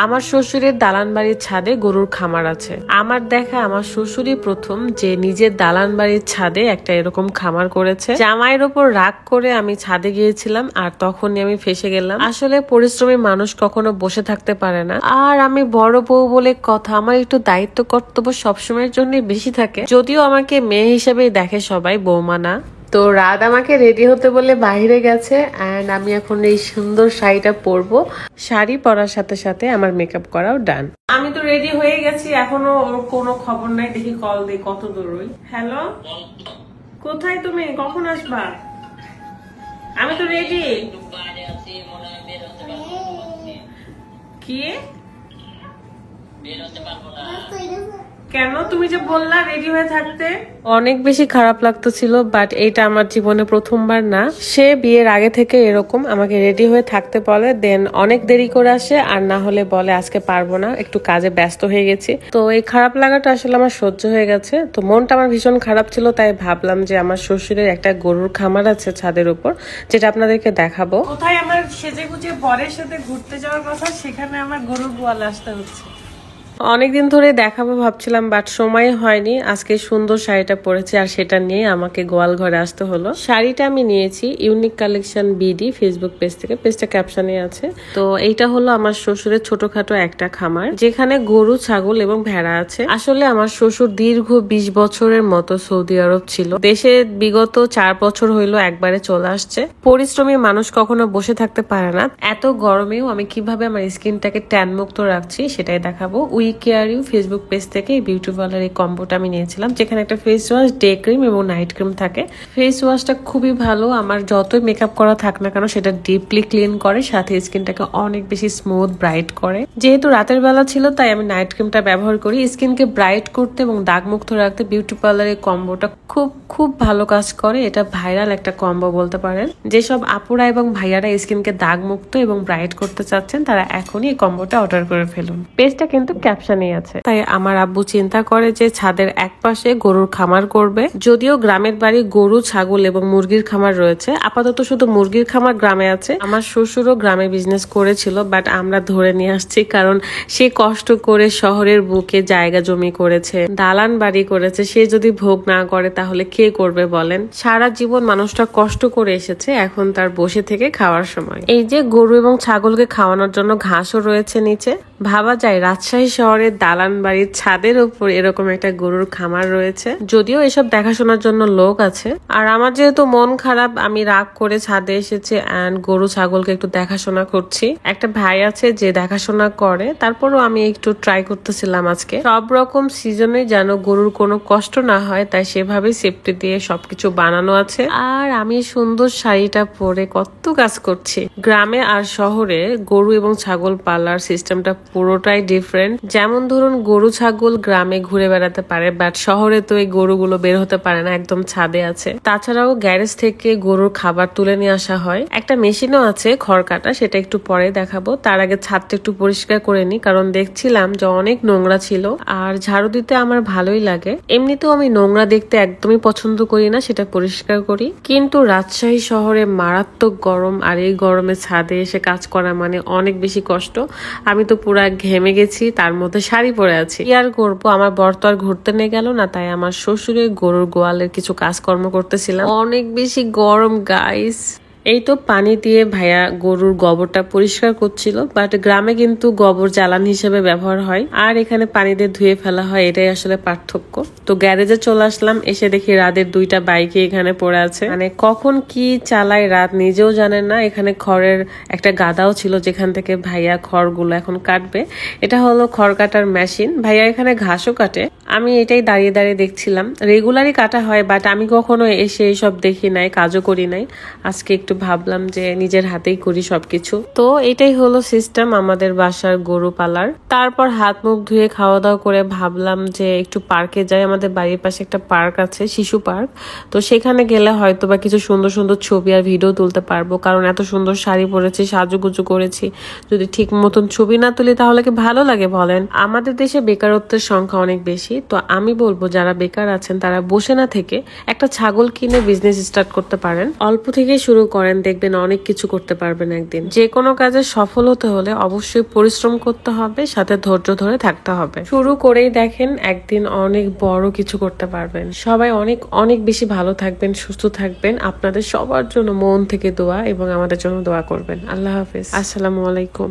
আমার শ্বশুরের দালান বাড়ির ছাদে গরুর খামার আছে। আমার দেখা আমার শ্বশুরই প্রথম যে নিজের দালান বাড়ির ছাদে একটা এরকম খামার করেছে। জামাইয়ের ওপর রাগ করে আমি ছাদে গিয়েছিলাম আর তখনই আমি ফেসে গেলাম। আসলে পরিশ্রমী মানুষ কখনো বসে থাকতে পারে না। আর আমি বড় বউ বলে কথা, আমার একটু দায়িত্ব কর্তব্য সবসময়ের জন্য বেশি থাকে। যদিও আমাকে মেয়ে হিসেবেই দেখে সবাই, বৌমা না। তো রাত আমাকে রেডি হতে বলে বাইরে গেছে এন্ড আমি এখন এই সুন্দর শাড়িটা পরবো। শাড়ি পরার সাথে সাথে আমার মেকআপ করাও ডান। আমি তো রেডি হয়ে গেছি, এখনো ওর কোনো খবর নাই। দেখি কল দিই, কত দূর ওই। হ্যালো, কোথায় তুমি, কখন আসবা? আমি তো রেডি। কি কেন? তুমি যে বললা রেডি হয়ে থাকতে। অনেক বেশি খারাপ লাগতেছিল, বাট এইটা আমার জীবনে প্রথমবার না। সে বিয়ের আগে থেকে এরকম আমাকে রেডি হয়ে থাকতে বলে, দেন অনেক দেরি করে আসে, আর না হলে বলে আজকে পারবো না, একটু কাজে ব্যস্ত হয়ে গেছি। তো এই খারাপ লাগাটা আসলে আমার সহ্য হয়ে গেছে। তো মনটা আমার ভীষণ খারাপ ছিল, তাই ভাবলাম যে আমার শ্বশুরের একটা গরুর খামার আছে ছাদের উপর, যেটা আপনাদেরকে দেখাবো। কোথায় আমার সেজে গুজে বরের সাথে ঘুরতে যাওয়ার কথা, সেখানে আমার গরুর গোয়াল আসতে হচ্ছে। অনেকদিন ধরে দেখাবো ভাবছিলাম, বাট সময় হয়নি। আজকে সুন্দর শাড়িটা পরেছি আর সেটা নিয়ে আমাকে গোয়াল ঘরে আসতে হলো। শাড়িটা আমি নিয়েছি unique collection BD Facebook page থেকে, পেজটা ক্যাপশনে আছে। তো এইটা হলো আমার শ্বশুরের ছোটখাটো একটা খামার, যেখানে গরু, ছাগল এবং ভেড়া আছে। আসলে আমার শ্বশুর দীর্ঘ 20 বছরের মতো সৌদি আরব ছিল। দেশে বিগত 4 বছর হইলো একবারে চলে আসছে। পরিশ্রমী মানুষ কখনো বসে থাকতে পারে না। এত গরমেও আমি কিভাবে আমার স্কিনটাকে ট্যান মুক্ত রাখছি সেটাই দেখাবো। We care you Facebook page থেকে এই বিউটি পার্লার এই কম্বোটা আমি নিয়েছিলাম, যেখানে একটা ফেস ওয়াশ, ডে ক্রিম এবং নাইট ক্রিম থাকে। ফেস ওয়াশটা খুবই ভালো, আমার যতই মেকআপ করা থাক না কেন সেটা ডিপলি ক্লিন করে, সাথে স্কিনটাকে অনেক বেশি স্মুথ ব্রাইট করে। যেহেতু রাতের বেলা ছিল তাই আমি নাইট ক্রিমটা ব্যবহার করি। স্কিনকে ব্রাইট করতে এবং দাগ মুক্ত রাখতে বিউটি পার্লার এই কম্বোটা খুব খুব ভালো কাজ করে। এটা ভাইরাল একটা কম্বো বলতে পারেন। যেসব আপুরা এবং ভাইয়ারা স্কিনকে দাগ মুক্ত এবং ব্রাইট করতে চাচ্ছেন তারা এখনই এই কম্বোটা অর্ডার করে ফেলুন। পেজটা কিন্তু ক্যাপশনে আছে। তাই আমার আব্বু চিন্তা করে যে ছাদের এক পাশে গরুর খামার করবে। যদিও গ্রামের বাড়ি গরু, ছাগল এবং মুরগির খামার রয়েছে, আপাতত শুধু মুরগির খামার গ্রামে আছে। আমার শ্বশুরও গ্রামে বিজনেস করেছিল, বাট আমরা ধরে নিয়ে আসছি, কারণ সে কষ্ট করে শহরের বুকে জায়গা জমি করেছে, দালান বাড়ি করেছে। সে যদি ভোগ না করে তাহলে কে করবে বলেন? সারা জীবন মানুষটা কষ্ট করে এসেছে, এখন তার বসে থেকে খাওয়ার সময়। এই যে গরু এবং ছাগলকে খাওয়ানোর জন্য ঘাসও রয়েছে নিচে। ভাবা যায় রাজশাহী শহরের দালান বাড়ির ছাদের উপর এরকম একটা গরুর খামার রয়েছে। যদিও এসব দেখাশোনার জন্য লোক আছে। আর আমার যেহেতু মন খারাপ, আমি রাগ করে ছাদে এসেছি এন্ড গরু ছাগলকে একটু দেখাশোনা করছি। একটা ভাই আছে যে দেখাশোনা করে, তারপরও আমি একটু ট্রাই করতেছিলাম আজকে। সব রকম সিজনে যেন গরুর কোনো কষ্ট না হয়, তাই সেভাবে সেফটি দিয়ে সবকিছু বানানো আছে। আর আমি সুন্দর শাড়িটা পরে কত কাজ করছি। গ্রামে আর শহরে গরু এবং ছাগল পালার সিস্টেমটা পুরোটাই ডিফারেন্ট। যেমন ধরুন গরু ছাগল গ্রামে ঘুরে বেড়াতে পারে, বাট শহরে তো এই গরুগুলো বের হতে পারে না, একদম ছাদে আছে। তাছাড়াও গ্যারেজ থেকে গরুর খাবার তুলে নিয়ে আসা হয়। একটা মেশিনও আছে খড় কাটা, সেটা একটু পরে দেখাবো। তার আগে ছাদটা একটু পরিষ্কার করে নি, কারণ দেখছিলাম যে অনেক নোংরা ছিল। আর ঝাড়ু দিতে আমার ভালোই লাগে, এমনিতেও আমি নোংরা দেখতে একদমই পছন্দ করি না, সেটা পরিষ্কার করি। কিন্তু রাজশাহী শহরে মারাত্মক গরম, আর এই গরমে ছাদে এসে কাজ করা মানে অনেক বেশি কষ্ট। আমি তো পুরা ঘেমে গেছি, তার মধ্যে শাড়ি পরে আছি। কি আর করবো, আমার বর তো আর ঘুরতে নিয়ে গেল না, তাই আমার শ্বশুরের গরুর গোয়ালের কিছু কাজকর্ম করতেছিলাম। অনেক বেশি গরম গাইস। এই তো পানি দিয়ে ভাইয়া গরুর গোবরটা পরিষ্কার করছিল, বাট গ্রামে কিন্তু গোবর জ্বালান হিসেবে ব্যবহার হয়, আর এখানে পানি দিয়ে ধুয়ে ফেলা হয়, এটাই আসলে পার্থক্য। তো গ্যারেজে চলে আসলাম, এসে দেখি রাতের 2টা বাইকে এখানে পড়ে আছে। মানে কখন কি চালায় রাত নিজেও জানেন না। এখানে খড়ের একটা গাদাও ছিল, যেখান থেকে ভাইয়া খড়গুলো এখন কাটবে। এটা হলো খড় কাটার মেশিন। ভাইয়া এখানে ঘাসও কাটে। আমি এটাই দাঁড়িয়ে দাঁড়িয়ে দেখছিলাম। রেগুলারই কাটা হয়, বাট আমি কখনো এসে এইসব দেখি নাই, কাজও করি নাই। আজকে একটু ভাবলাম যে নিজের হাতেই করি সবকিছু। তো এটাই হলো সিস্টেম আমাদের বাসার গরু পালার। তারপর হাত মুখ ধুয়ে খাওয়া দাওয়া করে ভাবলাম যে একটু পার্কে যাই। আমাদের বাড়ির পাশে একটা পার্ক আছে, শিশু পার্ক। তো সেখানে গেলে হয়তো বা কিছু সুন্দর সুন্দর ছবি আর ভিডিও তুলতে পারবো, কারণ এত সুন্দর শাড়ি পরেছি, সাজুগুজু করেছি। যদি ঠিক মতন ছবি না তুলি তাহলে কি ভালো লাগে বলেন? আমাদের দেশে বেকারত্বের সংখ্যা অনেক বেশি, তো আমি বলবো যারা বেকার আছেন তারা বসে না থেকে একটা ছাগল কিনে বিজনেস স্টার্ট করতে পারেন। অল্প থেকে শুরু করেন, দেখবেন অনেক কিছু করতে পারবেন একদিন। যে কোনো কাজে সফল হতে হলে অবশ্যই পরিশ্রম করতে হবে, সাথে ধৈর্য ধরে থাকতে হবে। শুরু করেই দেখেন একদিন অনেক বড় কিছু করতে পারবেন। সবাই অনেক অনেক বেশি ভালো থাকবেন, সুস্থ থাকবেন। আপনাদের সবার জন্য মন থেকে দোয়া এবং আমাদের জন্য দোয়া করবেন। আল্লাহ হাফেজ, আসসালামু আলাইকুম।